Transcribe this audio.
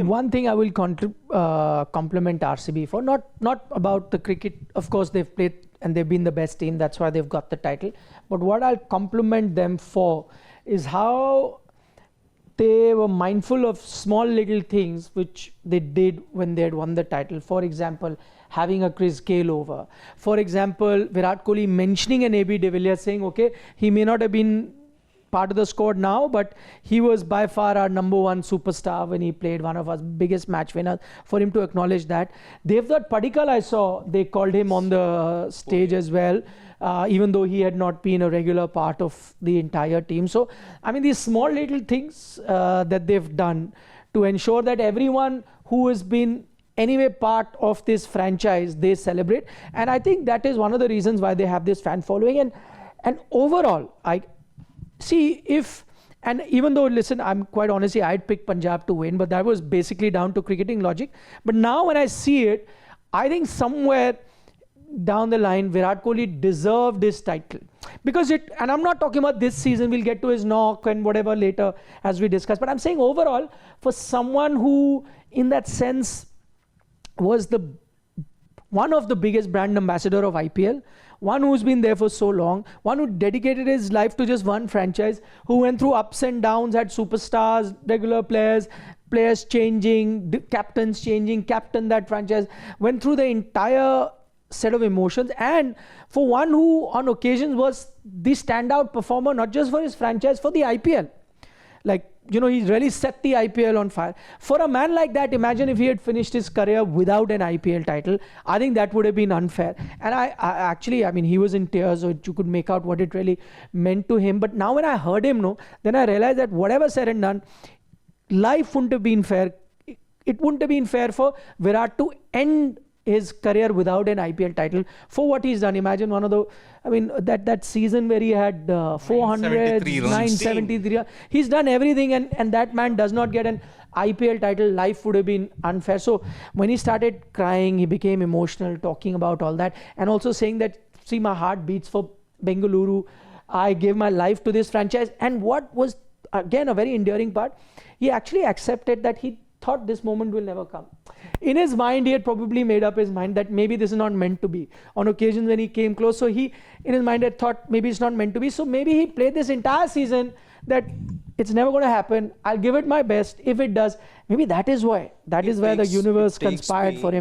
one thing I will compliment RCB for, not about the cricket. Of course, they've played and they've been the best team. That's why they've got the title. But what I'll compliment them for is how they were mindful of small little things which they did when they had won the title. For example, having a Chris Gayle over. For example, Virat Kohli mentioning an AB de Villiers, saying, okay, he may not have been part of the squad now, but he was by far our #1 superstar when he played, one of our biggest match winners. For him to acknowledge that. Devdutt Padikkal, I saw, they called him on the stage as well, even though he had not been a regular part of the entire team. So, I mean, these small little things that they've done to ensure that everyone who has been anyway part of this franchise, they celebrate. And I think that is one of the reasons why they have this fan following. And overall, see, and even though, listen, I'm quite honestly, I'd pick Punjab to win, but that was basically down to cricketing logic. But now when I see it, I think somewhere down the line, Virat Kohli deserved this title. Because and I'm not talking about this season, we'll get to his knock and whatever later as we discuss. But I'm saying overall, for someone who, in that sense, was one of the biggest brand ambassador of IPL, one who's been there for so long, one who dedicated his life to just one franchise, who went through ups and downs, had superstars, regular players changing, captains changing, captained that franchise, went through the entire set of emotions, and for one who on occasions was the standout performer, not just for his franchise, for the IPL. Like, you know, he's really set the IPL on fire. For a man like that, imagine if he had finished his career without an IPL title. I think that would have been unfair. And I actually, I mean, he was in tears, so you could make out what it really meant to him. But now when I heard him, then I realized that whatever said and done, life wouldn't have been fair. It wouldn't have been fair for Virat to end his career without an IPL title for what he's done. Imagine that season where he had 400, 973. He's done everything, and that man does not get an IPL title. Life would have been unfair. So when he started crying, he became emotional, talking about all that, and also saying that, see, my heart beats for Bengaluru. I gave my life to this franchise. And what was, again, a very endearing part, he actually accepted that he thought this moment will never come. In his mind, he had probably made up his mind that maybe this is not meant to be. On occasions when he came close, so he, in his mind, had thought maybe it's not meant to be. So maybe he played this entire season that it's never going to happen. I'll give it my best. If it does, maybe that is why. That is where the universe conspired for him.